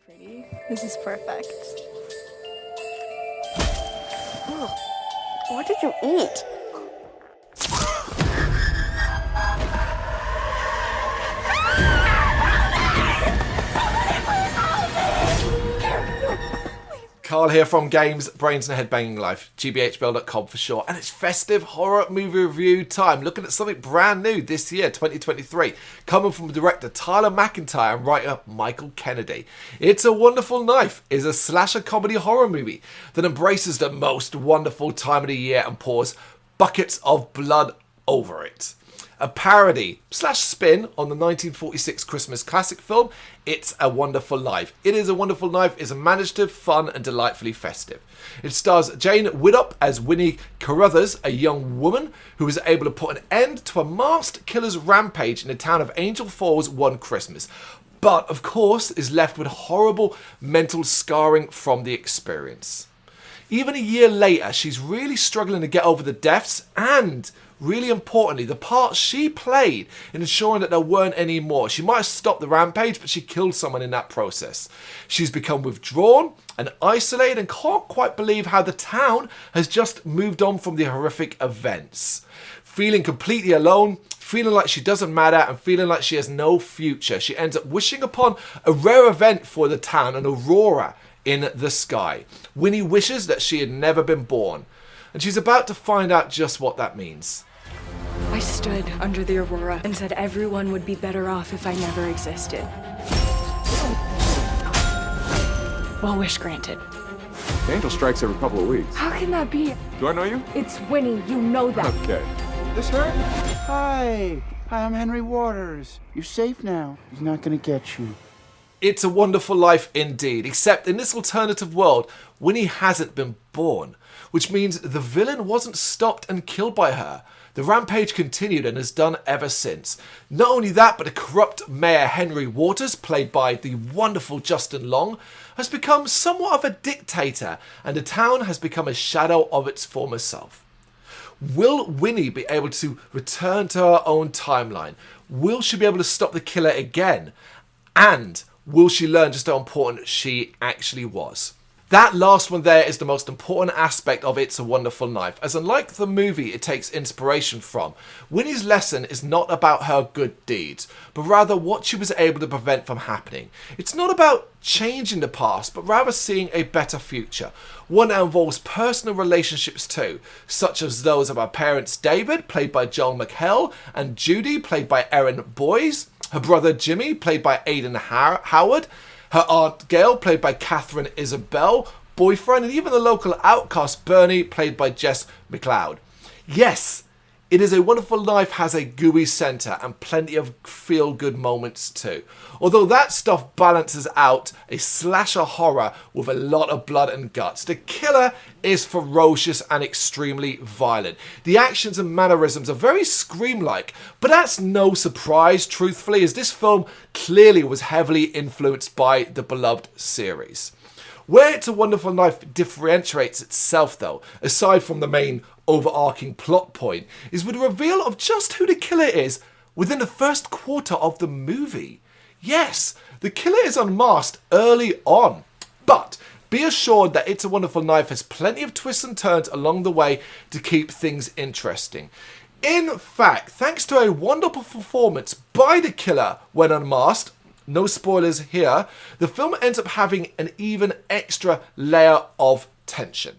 pretty. This is perfect. Oh, what did you eat? Carl here from Games, Brains and Head-Banging Life, gbhblofficial for short, and it's festive horror movie review time, looking at something brand new this year, 2023, coming from director Tyler McIntyre and writer Michael Kennedy. It's a Wonderful Knife is a slasher comedy horror movie that embraces the most wonderful time of the year and pours buckets of blood over it. A parody / spin on the 1946 Christmas classic film, It's a Wonderful Life. It is a Wonderful Life is imaginative, fun and delightfully festive. It stars Jane Widdop as Winnie Carruthers, a young woman who is able to put an end to a masked killer's rampage in the town of Angel Falls one Christmas, but of course is left with horrible mental scarring from the experience. Even a year later, she's really struggling to get over the deaths and, really importantly, the part she played in ensuring that there weren't any more. She might have stopped the rampage, but she killed someone in that process. She's become withdrawn and isolated and can't quite believe how the town has just moved on from the horrific events. Feeling completely alone, feeling like she doesn't matter and feeling like she has no future, she ends up wishing upon a rare event for the town, an aurora in the sky. Winnie wishes that she had never been born, and she's about to find out just what that means. I stood under the aurora and said everyone would be better off if I never existed. Well, wish granted. The angel strikes every couple of weeks. How can that be? Do I know you? It's Winnie, you know that. Okay. This her? Hi, I'm Henry Waters. You're safe now. He's not gonna get you. It's a Wonderful Life indeed, except in this alternative world, Winnie hasn't been born, which means the villain wasn't stopped and killed by her. The rampage continued and has done ever since. Not only that, but the corrupt Mayor Henry Waters, played by the wonderful Justin Long, has become somewhat of a dictator, and the town has become a shadow of its former self. Will Winnie be able to return to her own timeline? Will she be able to stop the killer again? And will she learn just how important she actually was? That last one there is the most important aspect of It's a Wonderful Knife, as unlike the movie it takes inspiration from, Winnie's lesson is not about her good deeds, but rather what she was able to prevent from happening. It's not about changing the past, but rather seeing a better future, one that involves personal relationships too, such as those of her parents David, played by Joel McHale, and Judy, played by Erin Boyes, her brother Jimmy, played by Aidan Howard, her aunt Gail, played by Catherine Isabel, boyfriend, and even the local outcast Bernie, played by Jess McLeod. Yes, It is a Wonderful Life has a gooey centre and plenty of feel-good moments too. Although that stuff balances out a slasher horror with a lot of blood and guts. The killer is ferocious and extremely violent. The actions and mannerisms are very Scream-like, but that's no surprise, truthfully, as this film clearly was heavily influenced by the beloved series. Where It's a Wonderful Life differentiates itself though, aside from the main overarching plot point, is with the reveal of just who the killer is within the first quarter of the movie. Yes, the killer is unmasked early on, but be assured that It's a Wonderful Life has plenty of twists and turns along the way to keep things interesting. In fact, thanks to a wonderful performance by the killer when unmasked, no spoilers here, the film ends up having an even extra layer of tension.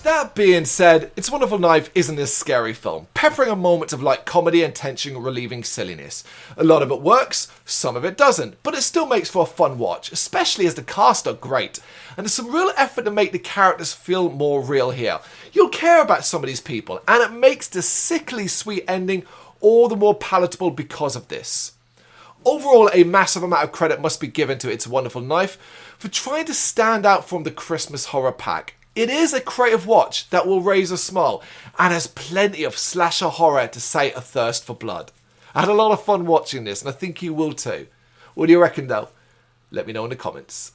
That being said, It's a Wonderful Life isn't a scary film, peppering on moments of light comedy and tension relieving silliness. A lot of it works, some of it doesn't, but it still makes for a fun watch, especially as the cast are great, and there's some real effort to make the characters feel more real here. You'll care about some of these people, and it makes the sickly sweet ending all the more palatable because of this. Overall, a massive amount of credit must be given to It's a Wonderful Life for trying to stand out from the Christmas horror pack. It is a creative watch that will raise a smile and has plenty of slasher horror to sate a thirst for blood. I had a lot of fun watching this and I think you will too. What do you reckon though? Let me know in the comments.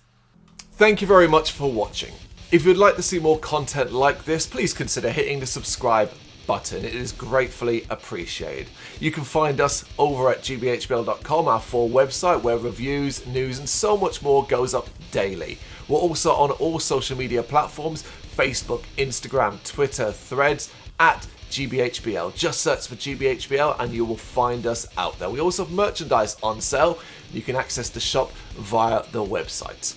Thank you very much for watching. If you'd like to see more content like this, please consider hitting the subscribe button. It is gratefully appreciated. You can find us over at gbhbl.com, our full website, where reviews, news, and so much more goes up daily. We're also on all social media platforms: Facebook, Instagram, Twitter, Threads, at GBHBL. Just search for GBHBL and you will find us out there. We also have merchandise on sale. You can access the shop via the website.